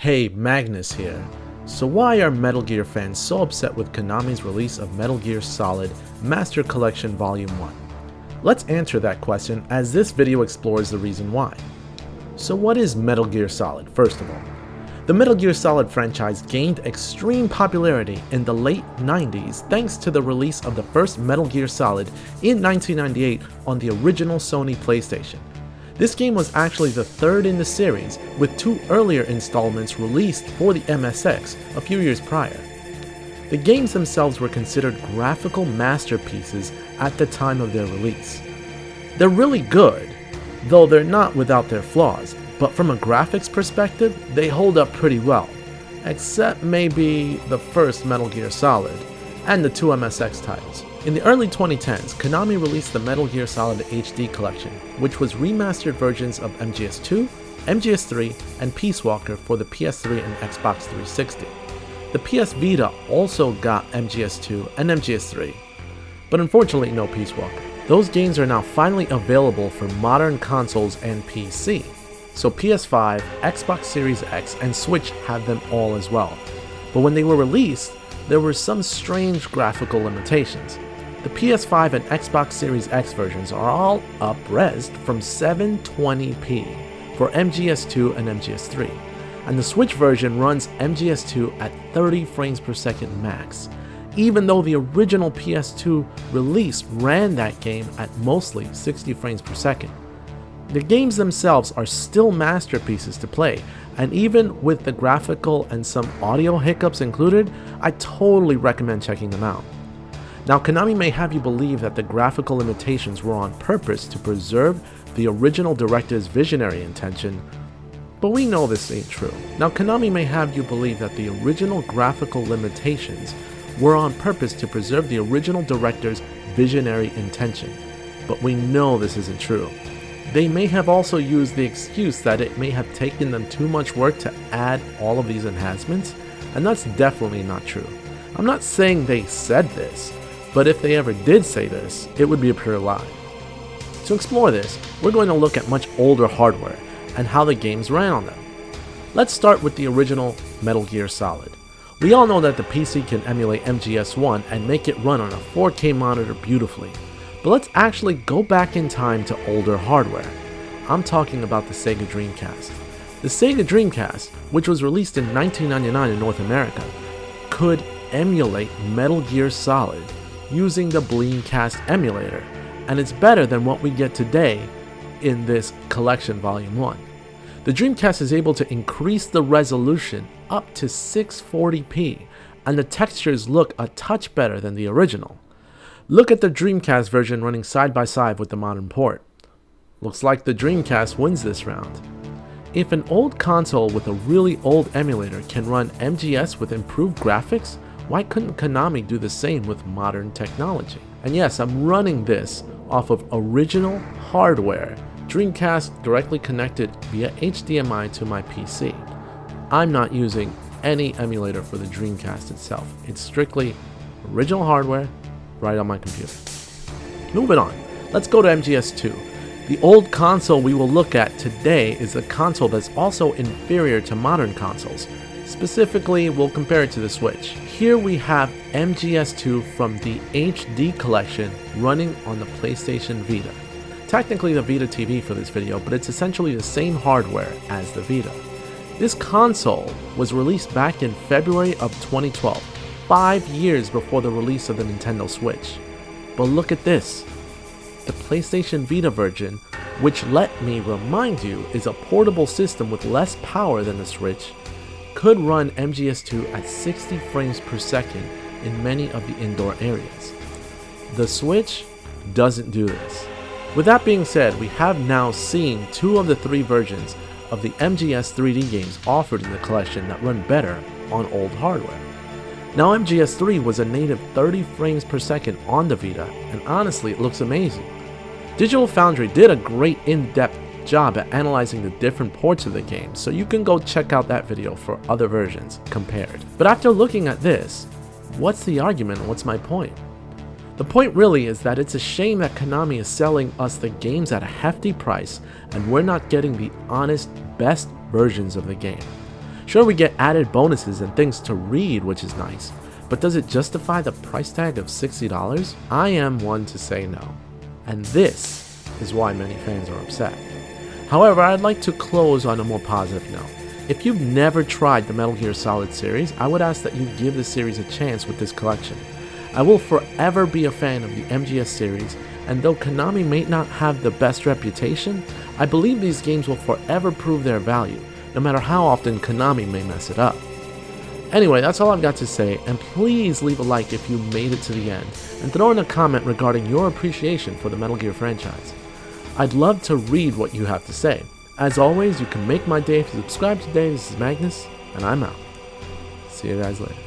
Hey, Magnus here. So why are Metal Gear fans so upset with Konami's release of Metal Gear Solid Master Collection Volume 1? Let's answer that question as this video explores the reason why. So what is Metal Gear Solid, first of all? The Metal Gear Solid franchise gained extreme popularity in the late 90s thanks to the release of the first Metal Gear Solid in 1998 on the original Sony PlayStation. This game was actually the third in the series, with two earlier installments released for the MSX a few years prior. The games themselves were considered graphical masterpieces at the time of their release. They're really good, though they're not without their flaws, but from a graphics perspective, they hold up pretty well, except maybe the first Metal Gear Solid and the two MSX titles. In the early 2010s, Konami released the Metal Gear Solid HD Collection, which was remastered versions of MGS 2, MGS 3, and Peace Walker for the PS3 and Xbox 360. The PS Vita also got MGS 2 and MGS 3, but unfortunately no Peace Walker. Those games are now finally available for modern consoles and PC, so PS5, Xbox Series X, and Switch have them all as well. But when they were released, there were some strange graphical limitations. The PS5 and Xbox Series X versions are all up-resed from 720p for MGS2 and MGS3, and the Switch version runs MGS2 at 30 frames per second max, even though the original PS2 release ran that game at mostly 60 frames per second. The games themselves are still masterpieces to play, and even with the graphical and some audio hiccups included, I totally recommend checking them out. Now, Konami may have you believe that the graphical limitations were on purpose to preserve the original director's visionary intention, but we know this ain't true. Now, Konami may have you believe that the original graphical limitations were on purpose to preserve the original director's visionary intention, but we know this isn't true. They may have also used the excuse that it may have taken them too much work to add all of these enhancements, and that's definitely not true. I'm not saying they said this, but if they ever did say this, it would be a pure lie. To explore this, we're going to look at much older hardware and how the games ran on them. Let's start with the original Metal Gear Solid. We all know that the PC can emulate MGS1 and make it run on a 4K monitor beautifully. But let's actually go back in time to older hardware. I'm talking about the Sega Dreamcast. The Sega Dreamcast, which was released in 1999 in North America, could emulate Metal Gear Solid using the Dreamcast emulator, and it's better than what we get today in this collection volume 1. The Dreamcast is able to increase the resolution up to 640p, and the textures look a touch better than the original. Look at the Dreamcast version running side by side with the modern port. Looks like the Dreamcast wins this round. If an old console with a really old emulator can run MGS with improved graphics, why couldn't Konami do the same with modern technology? And yes, I'm running this off of original hardware, Dreamcast directly connected via HDMI to my PC. I'm not using any emulator for the Dreamcast itself. It's strictly original hardware right on my computer. Moving on, let's go to MGS2. The old console we will look at today is a console that's also inferior to modern consoles. Specifically, we'll compare it to the Switch. Here we have MGS2 from the HD Collection running on the PlayStation Vita. Technically the Vita TV for this video, but it's essentially the same hardware as the Vita. This console was released back in February of 2012, 5 years before the release of the Nintendo Switch. But look at this. The PlayStation Vita version, which let me remind you is a portable system with less power than the Switch, could run MGS2 at 60 frames per second in many of the indoor areas. The Switch doesn't do this. With that being said, we have now seen two of the three versions of the MGS 3D games offered in the collection that run better on old hardware. Now MGS3 was a native 30 frames per second on the Vita, and honestly it looks amazing. Digital Foundry did a great in-depth job at analyzing the different ports of the game, so you can go check out that video for other versions compared. But after looking at this, what's the argument and what's my point? The point really is that it's a shame that Konami is selling us the games at a hefty price and we're not getting the honest, best versions of the game. Sure, we get added bonuses and things to read, which is nice, but does it justify the price tag of $60? I am one to say no. And this is why many fans are upset. However, I'd like to close on a more positive note. If you've never tried the Metal Gear Solid series, I would ask that you give the series a chance with this collection. I will forever be a fan of the MGS series, and though Konami may not have the best reputation, I believe these games will forever prove their value, no matter how often Konami may mess it up. Anyway, that's all I've got to say, and please leave a like if you made it to the end, and throw in a comment regarding your appreciation for the Metal Gear franchise. I'd love to read what you have to say. As always, you can make my day if you subscribe today. This is Magnus, and I'm out. See you guys later.